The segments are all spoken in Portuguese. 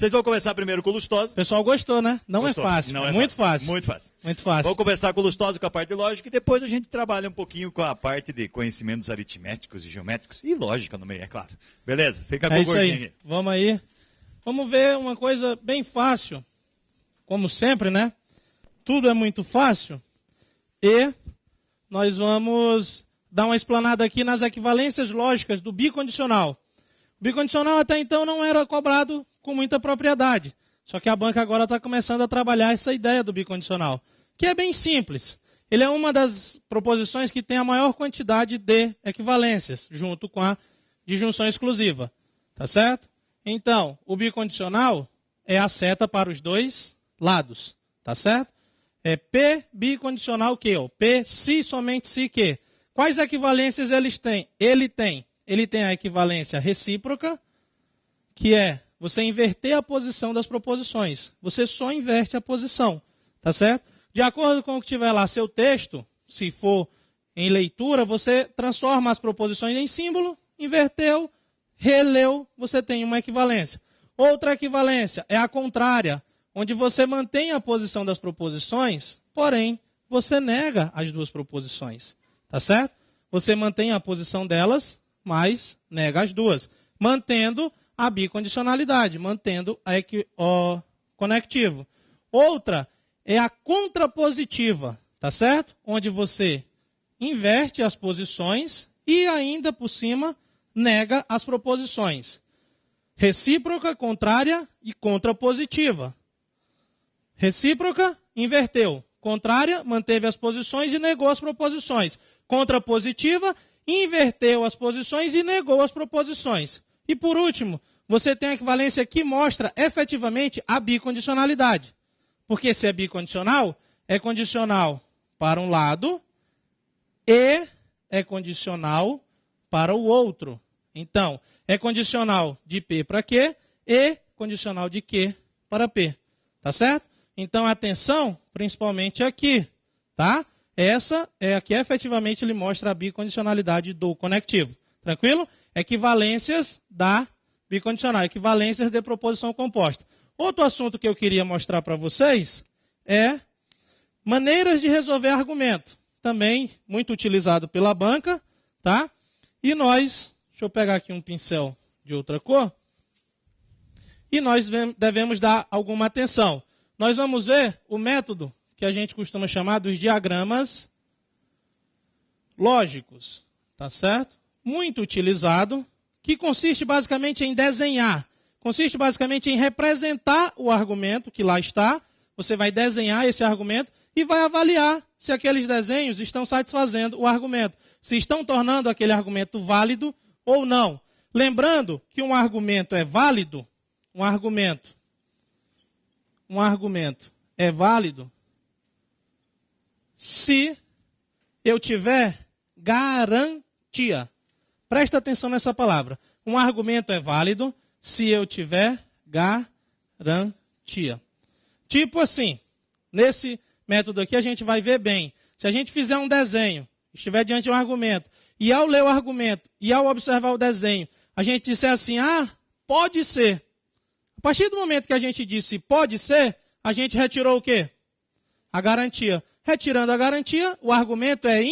Vocês vão começar primeiro com lustose. O pessoal gostou, né? Não Gostou. é fácil. Não é muito fácil. fácil. Muito fácil. Muito fácil. Vamos começar com lustose, com a parte de lógica, e depois a gente trabalha um pouquinho com a parte de conhecimentos aritméticos e geométricos e lógica no meio, é claro. Beleza? Fica com É o isso gordinho aí. Vamos aí. Vamos ver uma coisa bem fácil. Como sempre, né? Tudo é muito fácil. E nós vamos dar uma explanada aqui nas equivalências lógicas do bicondicional. O bicondicional até então não era cobrado com muita propriedade. Só que a banca agora está começando a trabalhar essa ideia do bicondicional, que é bem simples. Ele é uma das proposições que tem a maior quantidade de equivalências, junto com a disjunção exclusiva. Tá certo? Então, o bicondicional é a seta para os dois lados. Tá certo? É P bicondicional Q. P se, somente se, Q. Quais equivalências ele tem? Ele tem a equivalência recíproca, que é você inverter a posição das proposições. Você só inverte a posição, tá certo? De acordo com o que tiver lá seu texto, se for em leitura, você transforma as proposições em símbolo, inverteu, releu, você tem uma equivalência. Outra equivalência é a contrária, onde você mantém a posição das proposições, porém, você nega as duas proposições, tá certo? Você mantém a posição delas, mas nega as duas, mantendo a bicondicionalidade, mantendo o conectivo. Outra é a contrapositiva, tá certo? Onde você inverte as posições e ainda por cima nega as proposições. Recíproca, contrária e contrapositiva. Recíproca, inverteu. Contrária, manteve as posições e negou as proposições. Contrapositiva, inverteu as posições e negou as proposições. E por último, você tem a equivalência que mostra efetivamente a bicondicionalidade. Porque se é bicondicional, é condicional para um lado e é condicional para o outro. Então, é condicional de P para Q e condicional de Q para P. Tá certo? Então, atenção, principalmente aqui, tá? Essa é a que efetivamente lhe mostra a bicondicionalidade do conectivo. Tranquilo? Equivalências da bicondicional, equivalências de proposição composta. Outro assunto que eu queria mostrar para vocês é maneiras de resolver argumento. Também muito utilizado pela banca, tá? E nós, deixa eu pegar aqui um pincel de outra cor, e nós devemos dar alguma atenção. Nós vamos ver o método que a gente costuma chamar dos diagramas lógicos, tá certo? Muito utilizado, que consiste basicamente em desenhar, consiste basicamente em representar o argumento que lá está, você vai desenhar esse argumento e vai avaliar se aqueles desenhos estão satisfazendo o argumento, se estão tornando aquele argumento válido ou não. Lembrando que um argumento é válido, um argumento é válido se eu tiver garantia. Presta atenção nessa palavra. Um argumento é válido se eu tiver garantia. Tipo assim, nesse método aqui a gente vai ver bem. Se a gente fizer um desenho, estiver diante de um argumento, e ao ler o argumento, e ao observar o desenho, a gente disser assim, pode ser. A partir do momento que a gente disse pode ser, a gente retirou o quê? A garantia. Retirando a garantia, o argumento é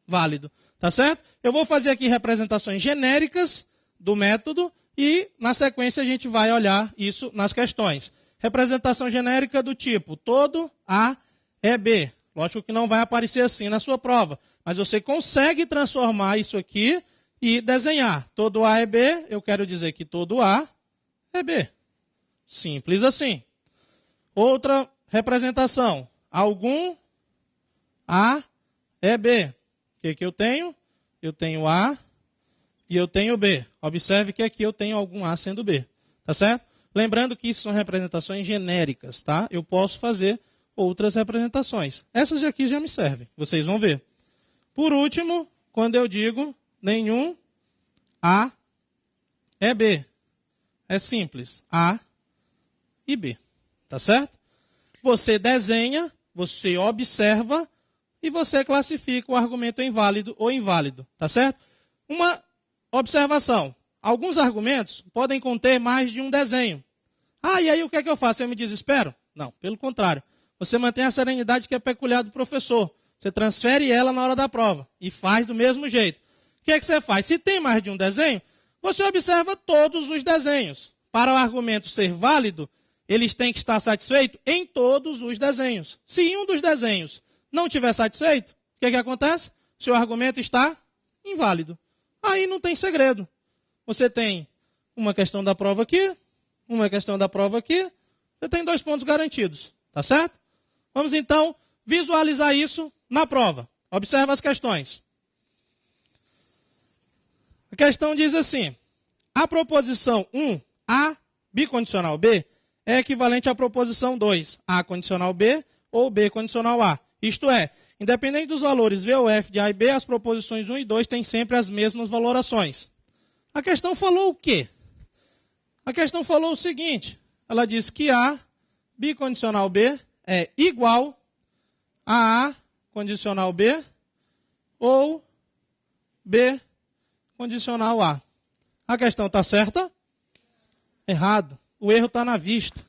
inválido. Tá certo? Eu vou fazer aqui representações genéricas do método e, na sequência, a gente vai olhar isso nas questões. Representação genérica do tipo todo A é B. Lógico que não vai aparecer assim na sua prova, mas você consegue transformar isso aqui e desenhar. Todo A é B, eu quero dizer que todo A é B. Simples assim. Outra representação. Algum A é B. O que eu tenho? Eu tenho A e eu tenho B. Observe que aqui eu tenho algum A sendo B. Tá certo? Lembrando que isso são representações genéricas, tá? Eu posso fazer outras representações. Essas aqui já me servem. Vocês vão ver. Por último, quando eu digo nenhum A é B. É simples. A e B. Tá certo? Você desenha, você observa e você classifica o argumento em válido ou inválido, tá certo? Uma observação. Alguns argumentos podem conter mais de um desenho. Ah, e aí o que é que eu faço? Eu me desespero? Não, pelo contrário. Você mantém a serenidade que é peculiar do professor. Você transfere ela na hora da prova e faz do mesmo jeito. O que é que você faz? Se tem mais de um desenho, você observa todos os desenhos. Para o argumento ser válido, eles têm que estar satisfeitos em todos os desenhos. Se em um dos desenhos não estiver satisfeito, o que é que acontece? Seu argumento está inválido. Aí não tem segredo. Você tem uma questão da prova aqui, uma questão da prova aqui, você tem 2 pontos garantidos. Tá certo? Vamos então visualizar isso na prova. Observa as questões. A questão diz assim: a proposição 1, A, bicondicional B, é equivalente à proposição 2, A condicional B ou B condicional A. Isto é, independente dos valores V ou F de A e B, as proposições 1 e 2 têm sempre as mesmas valorações. A questão falou o quê? A questão falou o seguinte: ela diz que A bicondicional B é igual a A condicional B ou B condicional A. A questão está certa? Errado. O erro está na vista.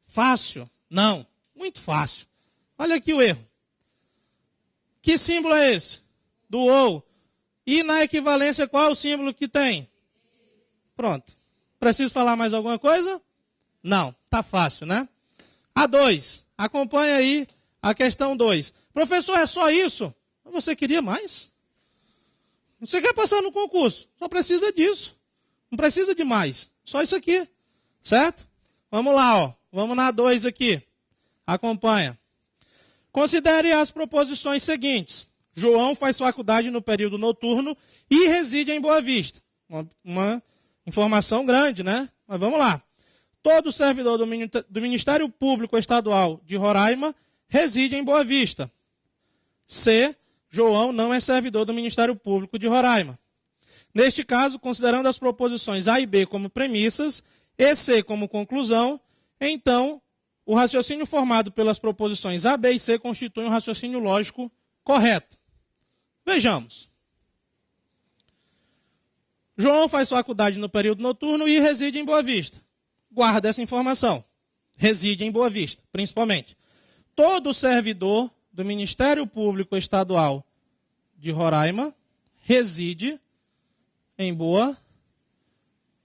Fácil? Não. Muito fácil. Olha aqui o erro. Que símbolo é esse? Do ou. E na equivalência, qual é o símbolo que tem? Pronto. Preciso falar mais alguma coisa? Não. Está fácil, né? A 2. Acompanha aí a questão 2. Professor, é só isso? Você queria mais? Você quer passar no concurso? Só precisa disso. Não precisa de mais. Só isso aqui. Certo? Vamos lá, ó. Vamos na 2 aqui. Acompanha. Considere as proposições seguintes. João faz faculdade no período noturno e reside em Boa Vista. Uma informação grande, né? Mas vamos lá. Todo servidor do Ministério Público Estadual de Roraima reside em Boa Vista. C. João não é servidor do Ministério Público de Roraima. Neste caso, considerando as proposições A e B como premissas e C como conclusão, então, o raciocínio formado pelas proposições A, B e C constitui um raciocínio lógico correto. Vejamos. João faz faculdade no período noturno e reside em Boa Vista. Guarda essa informação. Reside em Boa Vista, principalmente. Todo servidor do Ministério Público Estadual de Roraima reside em Boa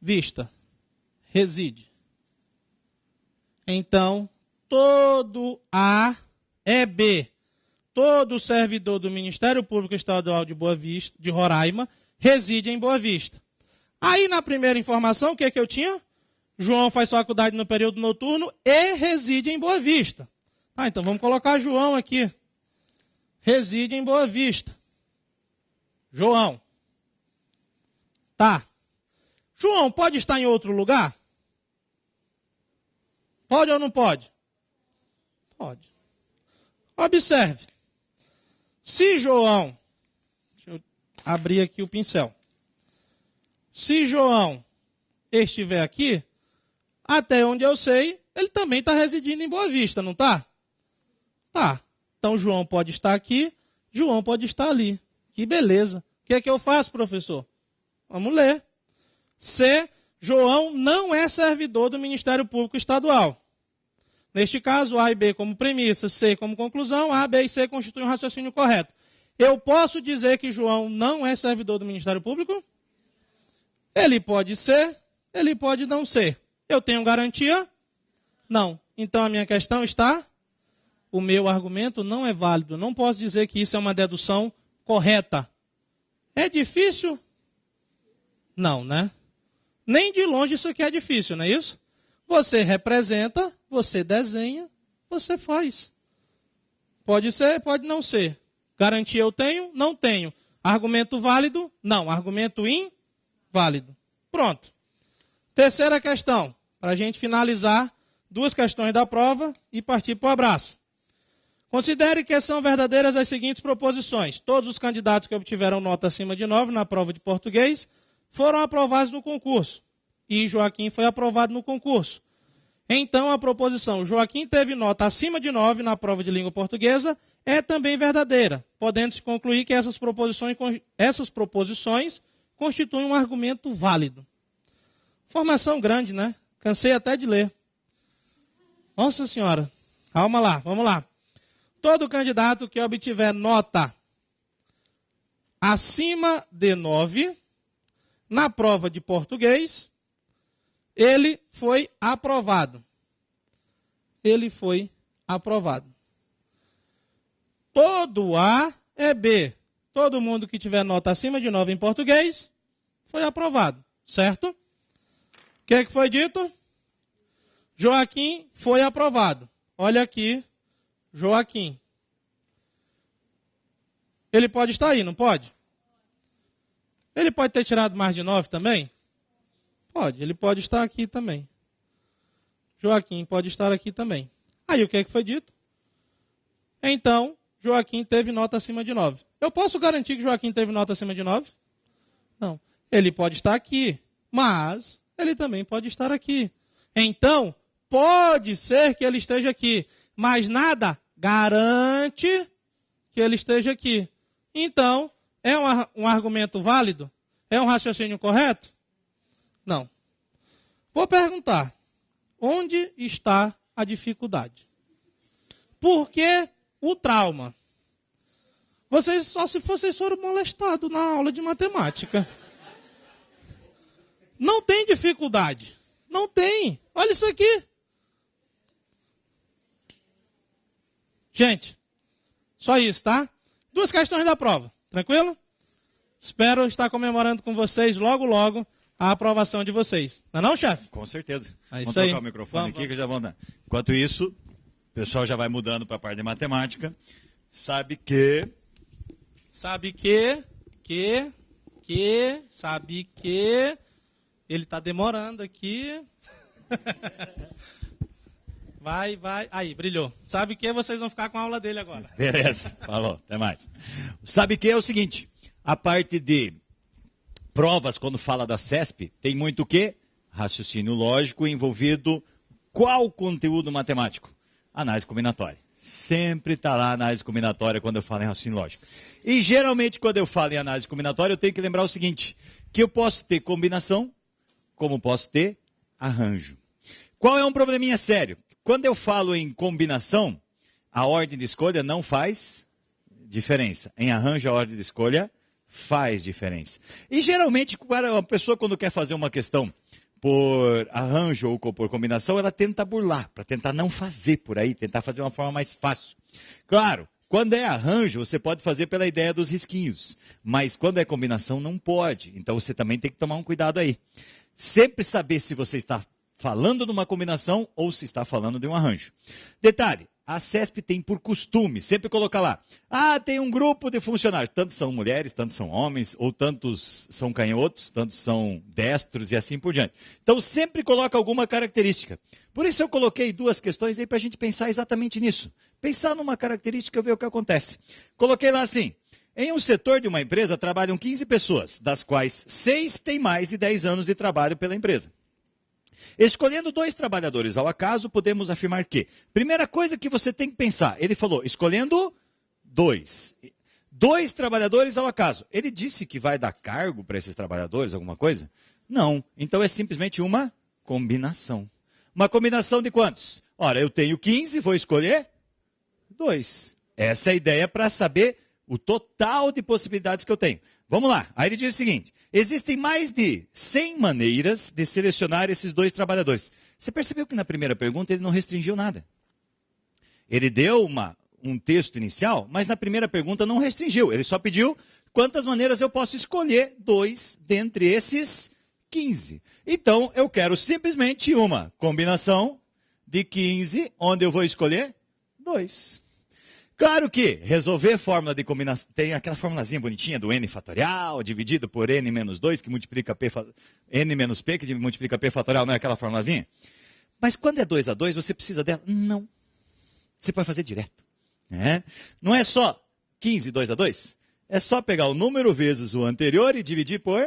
Vista. Reside. Então, todo A é B. Todo servidor do Ministério Público Estadual de Boa Vista, de Roraima, reside em Boa Vista. Aí, na primeira informação, o que é que eu tinha? João faz faculdade no período noturno e reside em Boa Vista. Ah, então vamos colocar João aqui. Reside em Boa Vista. João. Tá. João pode estar em outro lugar? Pode ou não pode? Pode. Observe. Se João... Deixa eu abrir aqui o pincel. Se João estiver aqui, até onde eu sei, ele também está residindo em Boa Vista, não está? Tá. Então, João pode estar aqui, João pode estar ali. Que beleza. O que é que eu faço, professor? Vamos ler. C. João não é servidor do Ministério Público Estadual. Neste caso, A e B como premissa, C como conclusão, A, B e C constituem um raciocínio correto. Eu posso dizer que João não é servidor do Ministério Público? Ele pode ser, ele pode não ser. Eu tenho garantia? Não. Então a minha questão está... O meu argumento não é válido. Não posso dizer que isso é uma dedução correta. É difícil? Não, né? Nem de longe isso aqui é difícil, não é isso? Você representa, você desenha, você faz. Pode ser, pode não ser. Garantia eu tenho? Não tenho. Argumento válido? Não. Argumento inválido. Pronto. Terceira questão, para a gente finalizar 2 questões da prova e partir para o abraço. Considere que são verdadeiras as seguintes proposições. Todos os candidatos que obtiveram nota acima de 9 na prova de português foram aprovados no concurso. E Joaquim foi aprovado no concurso. Então, a proposição Joaquim teve nota acima de 9 na prova de língua portuguesa é também verdadeira, podendo-se concluir que essas proposições constituem um argumento válido. Formação grande, né? Cansei até de ler. Nossa senhora. Calma lá, vamos lá. Todo candidato que obtiver nota acima de 9 na prova de português, ele foi aprovado. Ele foi aprovado. Todo A é B. Todo mundo que tiver nota acima de 9 em português, foi aprovado. Certo? O que foi dito? Joaquim foi aprovado. Olha aqui, Joaquim. Ele pode estar aí, não pode? Ele pode ter tirado mais de 9 também? Pode, ele pode estar aqui também. Joaquim pode estar aqui também. Aí o que foi dito? Então, Joaquim teve nota acima de 9. Eu posso garantir que Joaquim teve nota acima de 9? Não. Ele pode estar aqui, mas ele também pode estar aqui. Então, pode ser que ele esteja aqui, mas nada garante que ele esteja aqui. Então, é um argumento válido? É um raciocínio correto? Não. Vou perguntar, onde está a dificuldade? Por que o trauma? Só se vocês foram molestados na aula de matemática. Não tem dificuldade. Não tem. Olha isso aqui. Gente, só isso, tá? 2 questões da prova. Tranquilo? Espero estar comemorando com vocês logo, logo a aprovação de vocês. Não é não, chefe? Com certeza. É Vamos isso aí. trocar o microfone aqui que já vão dar. Enquanto isso, o pessoal já vai mudando para a parte de matemática. Sabe que ele está demorando aqui. Vai. Aí, brilhou. Sabe que vocês vão ficar com a aula dele agora. Beleza, falou, até mais. Sabe que é o seguinte, a parte de provas, quando fala da CESP, tem muito o quê? Raciocínio lógico envolvido qual conteúdo matemático? Análise combinatória. Sempre está lá a análise combinatória quando eu falo em raciocínio lógico. E geralmente quando eu falo em análise combinatória, eu tenho que lembrar o seguinte, que eu posso ter combinação, como posso ter arranjo. Qual é um probleminha sério? Quando eu falo em combinação, a ordem de escolha não faz diferença. Em arranjo, a ordem de escolha faz diferença. E geralmente, a pessoa quando quer fazer uma questão por arranjo ou por combinação, ela tenta burlar, para tentar não fazer por aí, tentar fazer uma forma mais fácil. Claro, quando é arranjo, você pode fazer pela ideia dos risquinhos, mas quando é combinação, não pode. Então você também tem que tomar um cuidado aí. Sempre saber se você está falando de uma combinação ou se está falando de um arranjo. Detalhe, a CESP tem por costume sempre colocar lá, tem um grupo de funcionários, tantos são mulheres, tantos são homens, ou tantos são canhotos, tantos são destros e assim por diante. Então sempre coloca alguma característica. Por isso eu coloquei 2 questões aí para a gente pensar exatamente nisso. Pensar numa característica e ver o que acontece. Coloquei lá assim, em um setor de uma empresa trabalham 15 pessoas, das quais 6 têm mais de 10 anos de trabalho pela empresa. Escolhendo 2 trabalhadores ao acaso, podemos afirmar que, primeira coisa que você tem que pensar, ele falou, escolhendo 2. 2 trabalhadores ao acaso. Ele disse que vai dar cargo para esses trabalhadores, alguma coisa? Não. Então é simplesmente uma combinação. Uma combinação de quantos? Ora, eu tenho 15, vou escolher 2. Essa é a ideia para saber o total de possibilidades que eu tenho. Vamos lá. Aí ele diz o seguinte, existem mais de 100 maneiras de selecionar esses 2 trabalhadores. Você percebeu que na primeira pergunta ele não restringiu nada. Ele deu um texto inicial, mas na primeira pergunta não restringiu. Ele só pediu quantas maneiras eu posso escolher 2 dentre esses 15. Então, eu quero simplesmente uma combinação de 15, onde eu vou escolher 2. Claro que resolver fórmula de combinação, tem aquela formulazinha bonitinha do n fatorial, dividido por n menos 2, que multiplica p, n menos p, que multiplica p fatorial, não é aquela formulazinha? Mas quando é 2 a 2, você precisa dela? Não. Você pode fazer direto. Né? Não é só 15, 2 a 2? É só pegar o número vezes o anterior e dividir por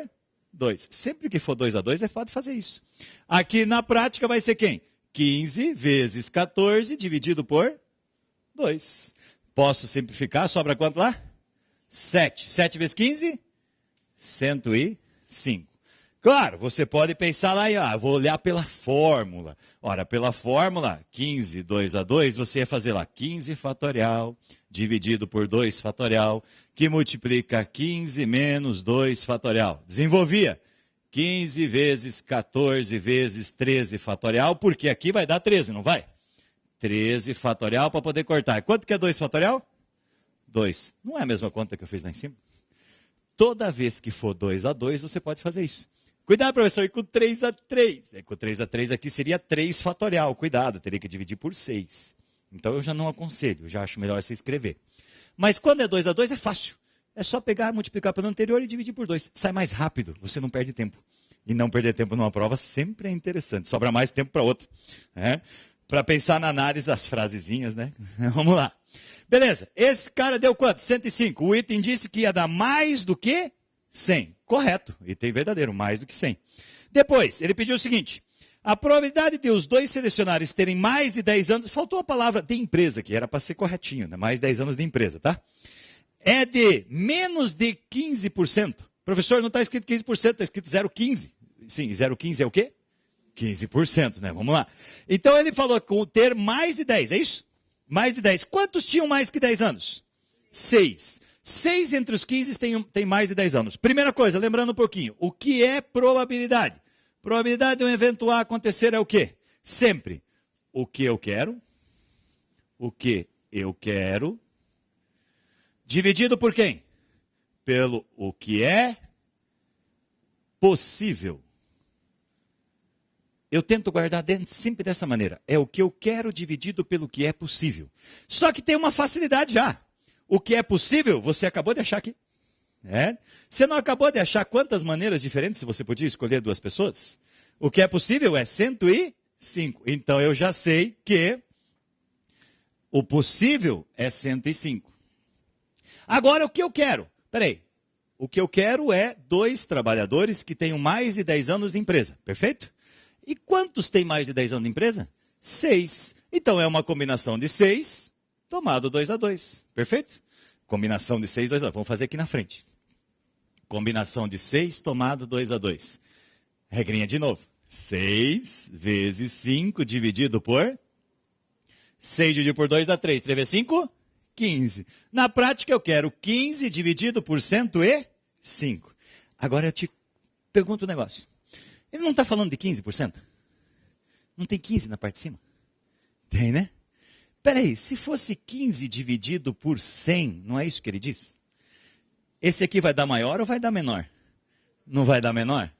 2. Sempre que for 2 a 2, é fácil fazer isso. Aqui na prática vai ser quem? 15 vezes 14 dividido por 2. Posso simplificar, sobra quanto lá? 7. 7 vezes 15? 105. Claro, você pode pensar lá e vou olhar pela fórmula. Ora, pela fórmula, 15, 2 a 2, você ia fazer lá 15 fatorial dividido por 2 fatorial, que multiplica 15 menos 2 fatorial. Desenvolvia 15 vezes 14 vezes 13 fatorial, porque aqui vai dar 13, não vai? 13 fatorial para poder cortar. Quanto que é 2 fatorial? 2. Não é a mesma conta que eu fiz lá em cima? Toda vez que for 2 a 2, você pode fazer isso. Cuidado, professor, e com 3 a 3. Com 3 a 3 aqui seria 3 fatorial. Cuidado, teria que dividir por 6. Então eu já não aconselho, eu já acho melhor você escrever. Mas quando é 2 a 2 é fácil. É só pegar, multiplicar pelo anterior e dividir por 2. Sai mais rápido, você não perde tempo. E não perder tempo numa prova sempre é interessante. Sobra mais tempo para outra. Para pensar na análise das frasezinhas, né? Vamos lá. Beleza, esse cara deu quanto? 105. O item disse que ia dar mais do que 100. Correto, item verdadeiro, mais do que 100. Depois, ele pediu o seguinte: a probabilidade de os dois selecionados terem mais de 10 anos, faltou a palavra de empresa aqui, era para ser corretinho, né? Mais de 10 anos de empresa, tá? É de menos de 15%. Professor, não está escrito 15%, está escrito 0,15%. Sim, 0,15% é o quê? 15%, né? Vamos lá. Então ele falou com ter mais de 10, é isso? Mais de 10. Quantos tinham mais que 10 anos? 6. 6 entre os 15 tem mais de 10 anos. Primeira coisa, lembrando um pouquinho, o que é probabilidade? Probabilidade de um evento A acontecer é o quê? Sempre o que eu quero, dividido por quem? Pelo o que é possível. Eu tento guardar dentro sempre dessa maneira. É o que eu quero dividido pelo que é possível. Só que tem uma facilidade já. O que é possível, você acabou de achar aqui. Você não acabou de achar quantas maneiras diferentes você podia escolher duas pessoas? O que é possível é 105. Então eu já sei que o possível é 105. Agora o que eu quero? Peraí. O que eu quero é 2 trabalhadores que tenham mais de 10 anos de empresa. Perfeito? E quantos têm mais de 10 anos de empresa? 6. Então é uma combinação de 6 tomado 2 a 2. Perfeito? Combinação de 6, 2 a 2. Vamos fazer aqui na frente. Combinação de 6 tomado 2 a 2. Regrinha de novo. 6 vezes 5 dividido por 6 dividido por 2 dá 3. 3 vezes 5? 15. Na prática eu quero 15 dividido por 105. Agora eu te pergunto um negócio. Ele não está falando de 15%? Não tem 15 na parte de cima? Tem, né? Peraí, se fosse 15 dividido por 100, não é isso que ele diz? Esse aqui vai dar maior ou vai dar menor? Não vai dar menor?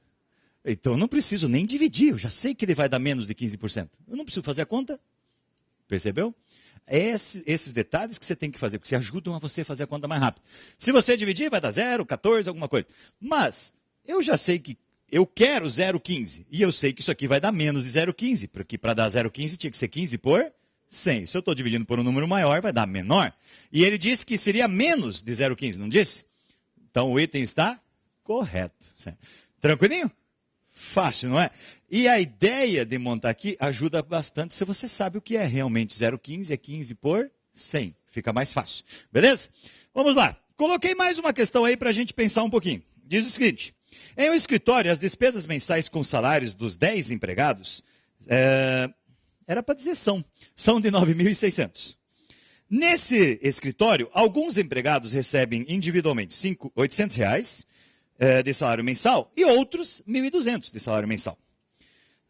Então eu não preciso nem dividir, eu já sei que ele vai dar menos de 15%. Eu não preciso fazer a conta. Percebeu? Esses detalhes que você tem que fazer, porque ajudam a você fazer a conta mais rápido. Se você dividir, vai dar 0, 14, alguma coisa. Mas eu já sei que eu quero 0,15. E eu sei que isso aqui vai dar menos de 0,15. Porque para dar 0,15 tinha que ser 15 por 100. Se eu estou dividindo por um número maior, vai dar menor. E ele disse que seria menos de 0,15, não disse? Então o item está correto. Tranquilinho? Fácil, não é? E a ideia de montar aqui ajuda bastante se você sabe o que é realmente 0,15, é 15 por 100. Fica mais fácil. Beleza? Vamos lá. Coloquei mais uma questão aí para a gente pensar um pouquinho. Diz o seguinte: em um escritório, as despesas mensais com salários dos 10 empregados, era para dizer são de 9.600. Nesse escritório, alguns empregados recebem individualmente R$800 de salário mensal e outros 1.200 de salário mensal.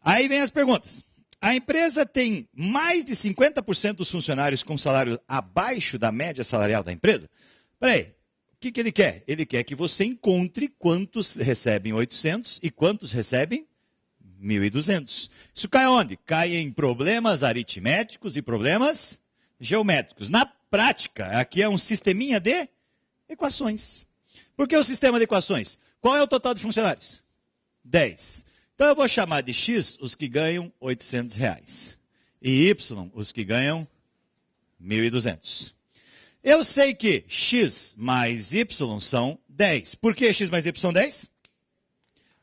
Aí vem as perguntas. A empresa tem mais de 50% dos funcionários com salário abaixo da média salarial da empresa? Peraí. O que ele quer? Ele quer que você encontre quantos recebem 800 e quantos recebem 1.200. Isso cai onde? Cai em problemas aritméticos e problemas geométricos. Na prática, aqui é um sisteminha de equações. Por que o sistema de equações? Qual é o total de funcionários? 10. Então eu vou chamar de X os que ganham R$800 e Y os que ganham 1.200. Eu sei que X mais Y são 10. Por que X mais Y são 10?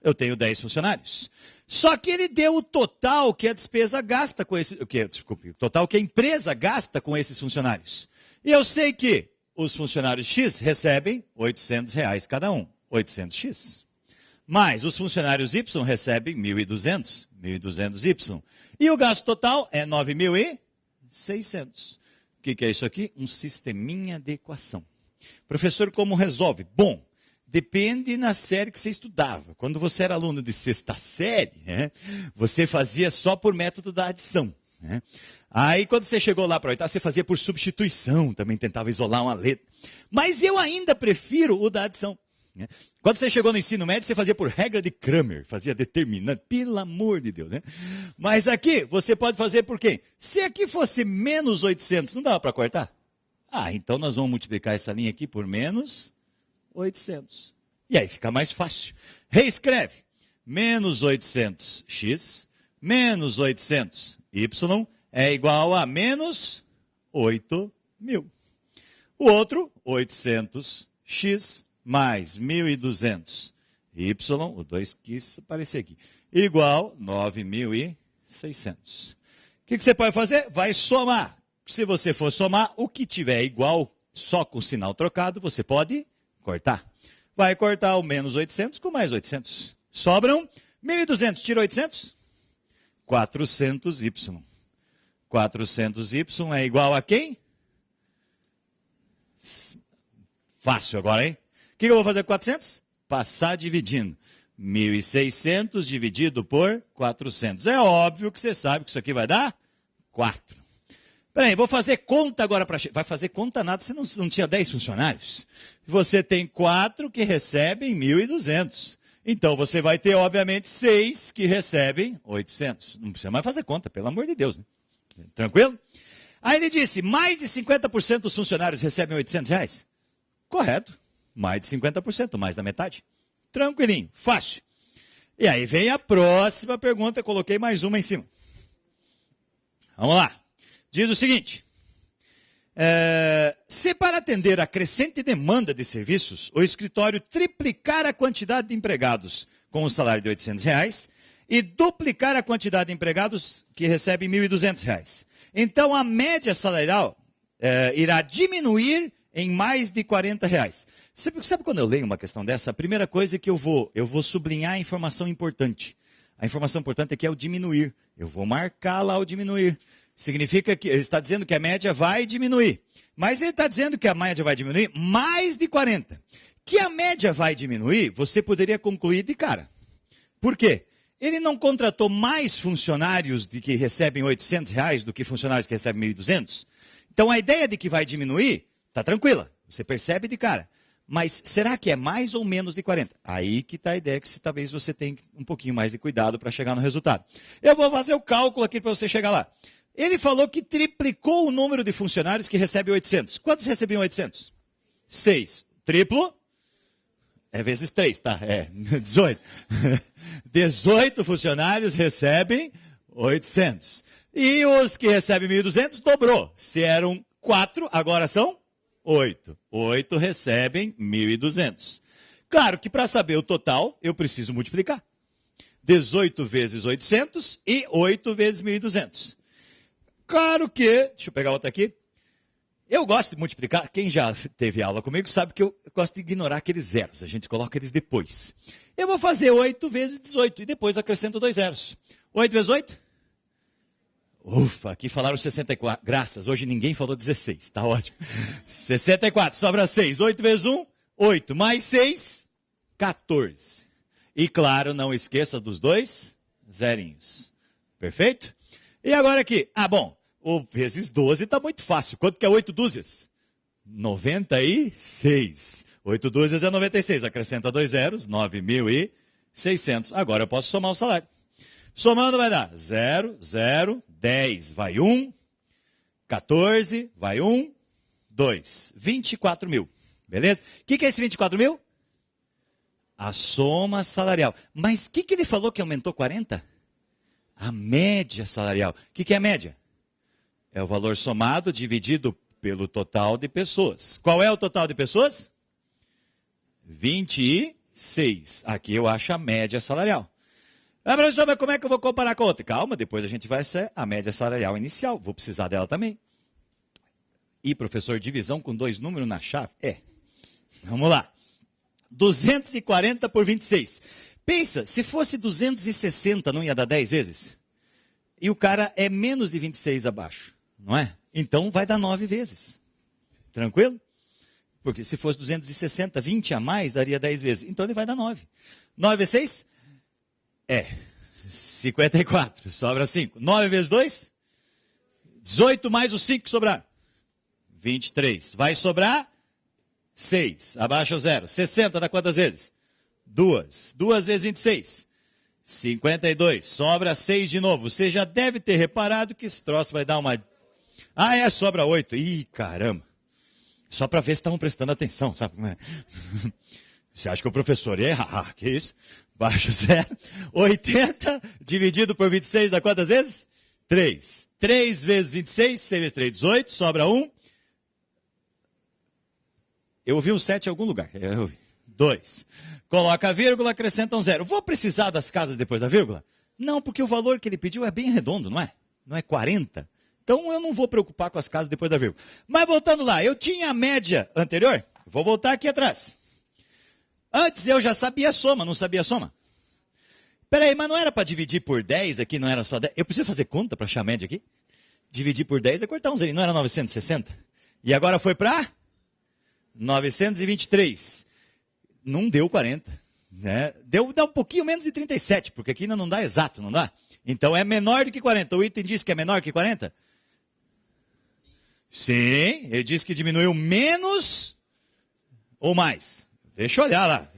Eu tenho 10 funcionários. Só que ele deu o total que a despesa gasta com esse, o total que a empresa gasta com esses funcionários. E eu sei que os funcionários X recebem R$800 cada um. 800X. mais os funcionários Y recebem 1.200, 1.200Y. E o gasto total é 9.600. O que é isso aqui? Um sisteminha de equação. Professor, como resolve? Bom, depende na série que você estudava. Quando você era aluno de sexta série, você fazia só por método da adição. Aí, quando você chegou lá para a oitava, você fazia por substituição, também tentava isolar uma letra. Mas eu ainda prefiro o da adição. Quando você chegou no ensino médio, você fazia por regra de Cramer, fazia determinante, pelo amor de Deus, né? Mas aqui, você pode fazer por quê? Se aqui fosse menos 800, não dava para cortar? Então nós vamos multiplicar essa linha aqui por menos 800. E aí fica mais fácil. Reescreve. Menos 800x menos 800y é igual a menos 8.000. O outro, 800x mais 1.200y, o 2 quis aparecer aqui, igual 9.600. O que você pode fazer? Vai somar. Se você for somar, o que tiver igual, só com o sinal trocado, você pode cortar. Vai cortar o menos 800 com mais 800. Sobram 1.200, tira 800, 400y. 400y é igual a quem? Fácil agora, hein? O que eu vou fazer com 400? Passar dividindo. 1.600 dividido por 400. É óbvio que você sabe que isso aqui vai dar 4. Peraí, vou fazer conta agora para... Vai fazer conta nada, você não tinha 10 funcionários. Você tem 4 que recebem 1.200. Então, você vai ter, obviamente, 6 que recebem 800. Não precisa mais fazer conta, pelo amor de Deus, né? Tranquilo? Aí ele disse, mais de 50% dos funcionários recebem R$800? Correto. Mais de 50%, mais da metade. Tranquilinho, fácil. E aí vem a próxima pergunta, eu coloquei mais uma em cima. Vamos lá. Diz o seguinte, se para atender a crescente demanda de serviços, o escritório triplicar a quantidade de empregados com o salário de R$800 e duplicar a quantidade de empregados que recebem R$1.200, então a média salarial irá diminuir em mais de R$40. Sabe quando eu leio uma questão dessa? A primeira coisa é que eu vou sublinhar a informação importante. A informação importante é que é o diminuir. Eu vou marcar lá o diminuir. Significa que ele está dizendo que a média vai diminuir. Mas ele está dizendo que a média vai diminuir mais de 40. Que a média vai diminuir, você poderia concluir de cara. Por quê? Ele não contratou mais funcionários que recebem R$800 do que funcionários que recebem 1.200? Então a ideia de que vai diminuir, está tranquila. Você percebe de cara. Mas será que é mais ou menos de 40? Aí que está a ideia que talvez você tenha um pouquinho mais de cuidado para chegar no resultado. Eu vou fazer o cálculo aqui para você chegar lá. Ele falou que triplicou o número de funcionários que recebem 800. Quantos recebiam 800? 6. Triplo? É vezes 3, tá? 18. 18 funcionários recebem 800. E os que recebem 1.200 dobrou. Se eram 4, agora são 8. 8 recebem 1.200. Claro que para saber o total, eu preciso multiplicar. 18 vezes 800 e 8 vezes 1.200. Claro que, deixa eu pegar outra aqui. Eu gosto de multiplicar, quem já teve aula comigo sabe que eu gosto de ignorar aqueles zeros, a gente coloca eles depois. Eu vou fazer 8 vezes 18 e depois acrescento 2 zeros. 8 vezes 8? Ufa, aqui falaram 64, graças, hoje ninguém falou 16, tá ótimo. 64, sobra 6, 8 vezes 1, 8, mais 6, 14. E claro, não esqueça dos 2 zerinhos, perfeito? E agora aqui, bom, o vezes 12 está muito fácil. Quanto que é 8 dúzias? 96. 8 dúzias é 96. Acrescenta 2 zeros, 9.600. Agora eu posso somar o salário. Somando vai dar 0, 0, 10, vai 1, 14, vai 1, 2, 24 mil. Beleza? O que é esse 24 mil? A soma salarial. Mas o que ele falou que aumentou 40? A média salarial. O que é a média? É o valor somado dividido pelo total de pessoas. Qual é o total de pessoas? 26. Aqui eu acho a média salarial. Professor, mas como é que eu vou comparar com a outra? Calma, depois a gente vai ser a média salarial inicial. Vou precisar dela também. E, professor, divisão com 2 números na chave? Vamos lá. 240 por 26. Pensa, se fosse 260, não ia dar 10 vezes? E o cara é menos de 26 abaixo, não é? Então vai dar 9 vezes. Tranquilo? Porque se fosse 260, 20 a mais, daria 10 vezes. Então ele vai dar 9. 9 vezes 6? 54. Sobra 5. 9 vezes 2? 18 mais os 5 que sobraram. 23. Vai sobrar 6. Abaixa o 0. 60 dá quantas vezes? 2. 2 vezes 26. 52. Sobra 6 de novo. Você já deve ter reparado que esse troço vai dar uma... sobra 8. Ih, caramba. Só para ver se estavam prestando atenção, sabe? Você acha que o professor ia errar? Que isso? Baixa o 0. 80 dividido por 26 dá quantas vezes? 3. 3 vezes 26, 6 vezes 3, 18. Sobra 1. Eu ouvi um 7 em algum lugar. 2. Coloca a vírgula, acrescenta um 0. Vou precisar das casas depois da vírgula? Não, porque o valor que ele pediu é bem redondo, não é? Não é 40. Então eu não vou preocupar com as casas depois da vírgula. Mas voltando lá, eu tinha a média anterior. Vou voltar aqui atrás. Antes eu já sabia a soma, não sabia a soma? Peraí, mas não era para dividir por 10 aqui, não era só 10? Eu preciso fazer conta para achar a média aqui? Dividir por 10 é cortar um zero, não era 960? E agora foi para 923. Não deu 40. Né? Dá um pouquinho menos de 37, porque aqui ainda não dá exato, não dá? Então é menor do que 40. O item diz que é menor que 40? Sim, ele diz que diminuiu menos ou mais. Deixa eu olhar lá.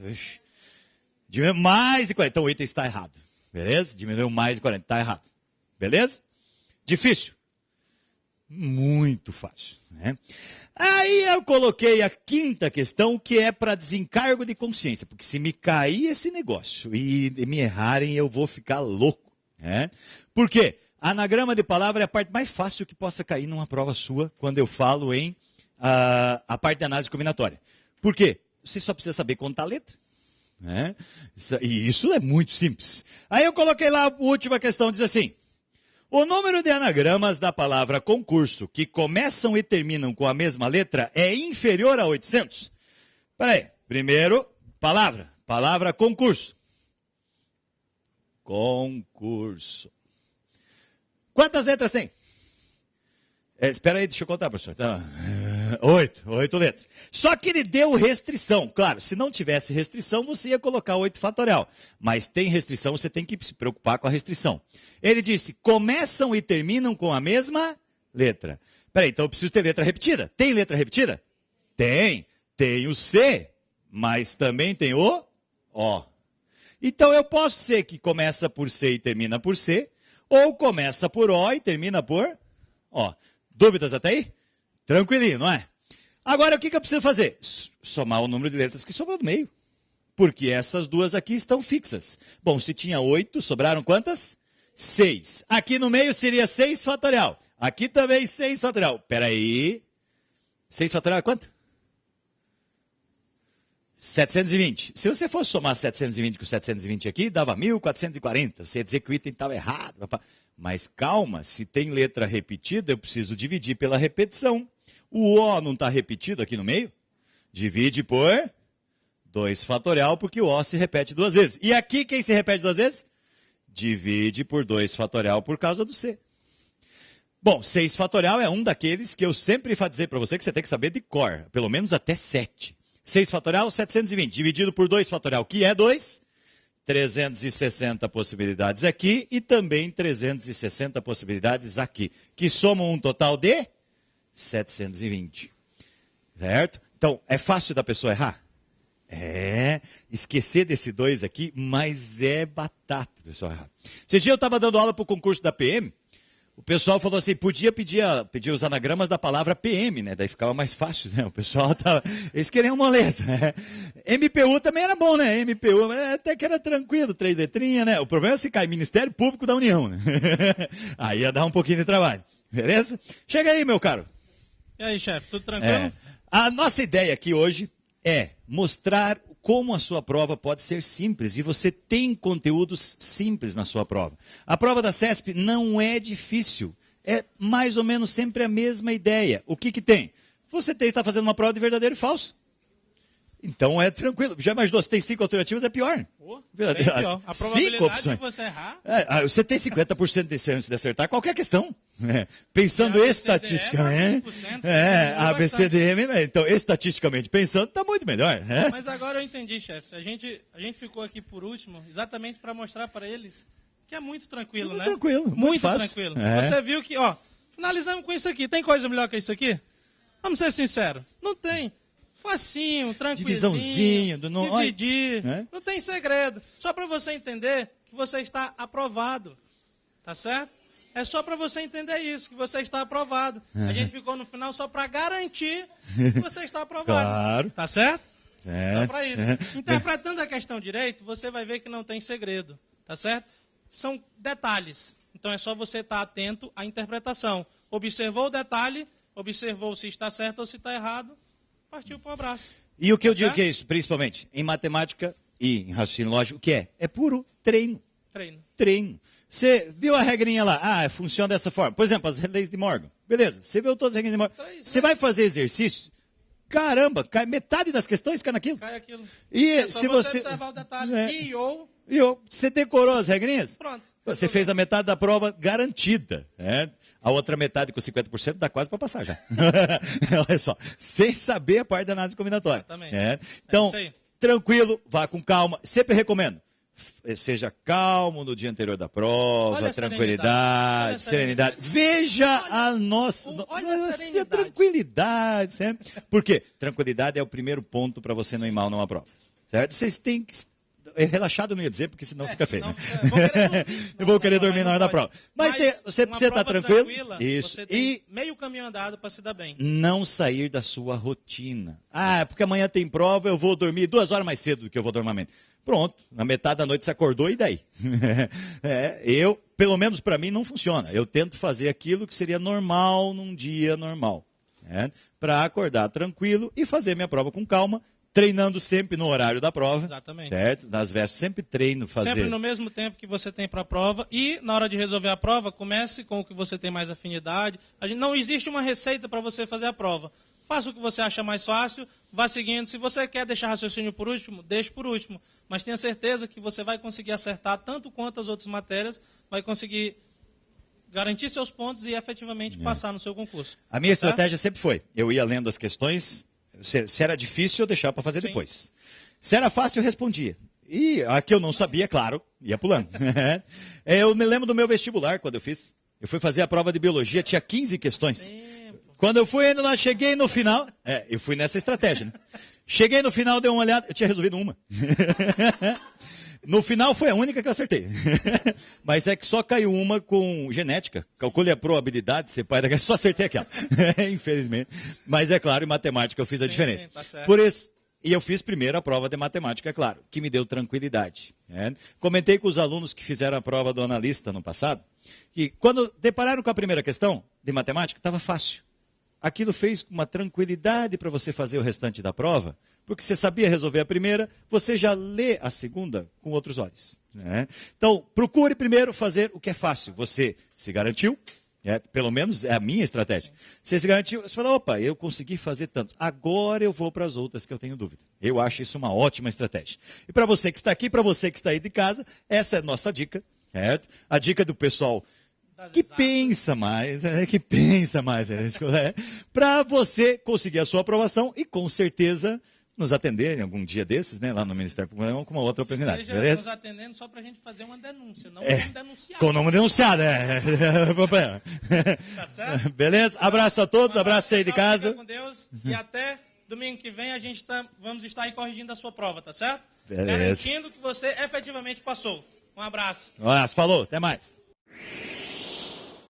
Diminuiu mais de 40. Então o item está errado. Beleza? Diminuiu mais de 40. Está errado. Beleza? Difícil? Muito fácil. Né? Aí eu coloquei a quinta questão, que é para desencargo de consciência. Porque se me cair esse negócio e me errarem, eu vou ficar louco. Né? Por quê? Anagrama de palavra é a parte mais fácil que possa cair numa prova sua, quando eu falo em a parte de análise combinatória. Por quê? Você só precisa saber contar a letra. Né? E isso é muito simples. Aí eu coloquei lá a última questão, diz assim: o número de anagramas da palavra concurso que começam e terminam com a mesma letra é inferior a 800? Espera aí. Primeiro, palavra concurso. Concurso. Quantas letras tem? Espera aí, deixa eu contar, professor. Tá. 8 letras. Só que ele deu restrição. Claro, se não tivesse restrição, você ia colocar 8 fatorial. Mas tem restrição, você tem que se preocupar com a restrição. Ele disse, começam e terminam com a mesma letra. Peraí, então eu preciso ter letra repetida. Tem letra repetida? Tem. Tem o C, mas também tem o O. Então eu posso ser que começa por C e termina por C, ou começa por O e termina por O. Dúvidas até aí? Tranquilinho, não é? Agora, o que eu preciso fazer? Somar o número de letras que sobrou do meio. Porque essas duas aqui estão fixas. Bom, se tinha 8, sobraram quantas? 6. Aqui no meio seria 6 fatorial. Aqui também 6 fatorial. Peraí. 6 fatorial é quanto? 720. Se você fosse somar 720 com 720 aqui, dava 1440. Você ia dizer que o item estava errado. Mas calma, se tem letra repetida, eu preciso dividir pela repetição. O O não está repetido aqui no meio? Divide por 2 fatorial, porque o O se repete 2 vezes. E aqui, quem se repete 2 vezes? Divide por 2 fatorial por causa do C. Bom, 6 fatorial é um daqueles que eu sempre vou dizer para você que você tem que saber de cor. Pelo menos até 7. 6 fatorial, 720. Dividido por 2 fatorial, que é 2. 360 possibilidades aqui e também 360 possibilidades aqui, que somam um total de 720. Certo? Então, é fácil da pessoa errar? É, esquecer desse 2 aqui, mas é batata, pessoal errar. Esse dia eu estava dando aula para o concurso da PM, o pessoal falou assim, podia pedir os anagramas da palavra PM, né? Daí ficava mais fácil, né? O pessoal tava... Eles queriam moleza, né? MPU também era bom, né? MPU até que era tranquilo, 3 letrinhas, né? O problema é se cai Ministério Público da União, né? Aí ia dar um pouquinho de trabalho, beleza? Chega aí, meu caro. E aí, chefe, tudo tranquilo? A nossa ideia aqui hoje é mostrar como a sua prova pode ser simples, e você tem conteúdos simples na sua prova. A prova da CESP não é difícil, é mais ou menos sempre a mesma ideia. O que tem? Você está fazendo uma prova de verdadeiro e falso. Então é tranquilo. Já imaginou, se tem 5 alternativas, é pior. Bem pior. A probabilidade de você errar... Você tem 50% de chance de acertar qualquer questão. Pensando estatisticamente. ABCDM, então, estatisticamente pensando, está muito melhor. Mas agora eu entendi, chefe. A gente ficou aqui por último, exatamente para mostrar para eles que é muito tranquilo, né? Tranquilo. Muito tranquilo. Você viu que, finalizamos com isso aqui. Tem coisa melhor que isso aqui? Vamos ser sinceros. Não tem. Facinho, tranquilinho. Divisãozinho. Dividir. Não tem segredo. Só para você entender que você está aprovado. Tá certo? É só para você entender isso, que você está aprovado. A gente ficou no final só para garantir que você está aprovado. Claro. Tá certo? Só para isso. Interpretando a questão direito, você vai ver que não tem segredo. Tá certo? São detalhes. Então é só você estar atento à interpretação. Observou o detalhe, observou se está certo ou se está errado, partiu para o abraço. E o que eu digo que é isso, principalmente em matemática e em raciocínio lógico, o que é? É puro treino. Treino. Você viu a regrinha lá? Funciona dessa forma. Por exemplo, as leis de Morgan. Beleza, você viu todas as regrinhas de Morgan. Você vai fazer exercício, caramba, cai metade das questões cai naquilo. Cai aquilo. E se você observar o detalhe, você decorou as regrinhas? Pronto. Você fez a metade da prova garantida. A outra metade com 50% dá quase para passar já. Olha só, sem saber a parte da análise combinatória. Exatamente. Então, tranquilo, vá com calma. Sempre recomendo. Seja calmo no dia anterior da prova, tranquilidade, serenidade. Veja a nossa tranquilidade, sempre. Por quê? Tranquilidade é o primeiro ponto para você não ir mal numa prova. Certo? Vocês têm que... Relaxado não ia dizer, porque senão fica feio. Eu vou querer dormir na hora da prova. Mas você precisa estar tranquilo. Isso. Você tem meio caminho andado para se dar bem. Não sair da sua rotina. Porque amanhã tem prova, eu vou dormir 2 horas mais cedo do que eu vou normalmente. Pronto, na metade da noite você acordou e daí? Pelo menos para mim, não funciona. Eu tento fazer aquilo que seria normal num dia normal. Para acordar tranquilo e fazer minha prova com calma, treinando sempre no horário da prova. Exatamente. Certo? Nas vésperas, sempre treino fazer. Sempre no mesmo tempo que você tem para a prova. E na hora de resolver a prova, comece com o que você tem mais afinidade. Não existe uma receita para você fazer a prova. Faça o que você acha mais fácil, vá seguindo. Se você quer deixar raciocínio por último, deixe por último. Mas tenha certeza que você vai conseguir acertar tanto quanto as outras matérias, vai conseguir garantir seus pontos e efetivamente passar no seu concurso. A minha estratégia sempre foi, eu ia lendo as questões, se era difícil eu deixava para fazer depois. Se era fácil eu respondia. E a que eu não sabia, claro, ia pulando. Eu me lembro do meu vestibular, quando eu fiz. Eu fui fazer a prova de biologia, tinha 15 questões. Quando eu fui indo lá, cheguei no final, eu fui nessa estratégia, né? Cheguei no final, dei uma olhada, eu tinha resolvido uma. No final foi a única que eu acertei. Mas é que só caiu uma com genética. Calcule a probabilidade de ser pai daquela, só acertei aquela. Infelizmente. Mas é claro, em matemática eu fiz a diferença. Sim, tá certo. Por isso, e eu fiz primeiro a prova de matemática, é claro, que me deu tranquilidade. Comentei com os alunos que fizeram a prova do analista no passado, que quando depararam com a primeira questão de matemática, estava fácil. Aquilo fez uma tranquilidade para você fazer o restante da prova, porque você sabia resolver a primeira, você já lê a segunda com outros olhos. Então, procure primeiro fazer o que é fácil. Você se garantiu, pelo menos é a minha estratégia. Você se garantiu, você fala, opa, eu consegui fazer tantos. Agora eu vou para as outras que eu tenho dúvida. Eu acho isso uma ótima estratégia. E para você que está aqui, para você que está aí de casa, essa é a nossa dica. Certo? A dica do pessoal que pensa mais, para você conseguir a sua aprovação e com certeza nos atender em algum dia desses, né, lá no Ministério Público, com uma outra oportunidade, beleza? Nos atendendo só para a gente fazer uma denúncia, não como denunciado. Com nome denunciado, Tá certo? Beleza? Abraço a todos, abraço aí de casa. Fica com Deus e até domingo que vem a gente vamos estar aí corrigindo a sua prova, tá certo? Beleza. Garantindo que você efetivamente passou. Um abraço. Um abraço, falou, até mais.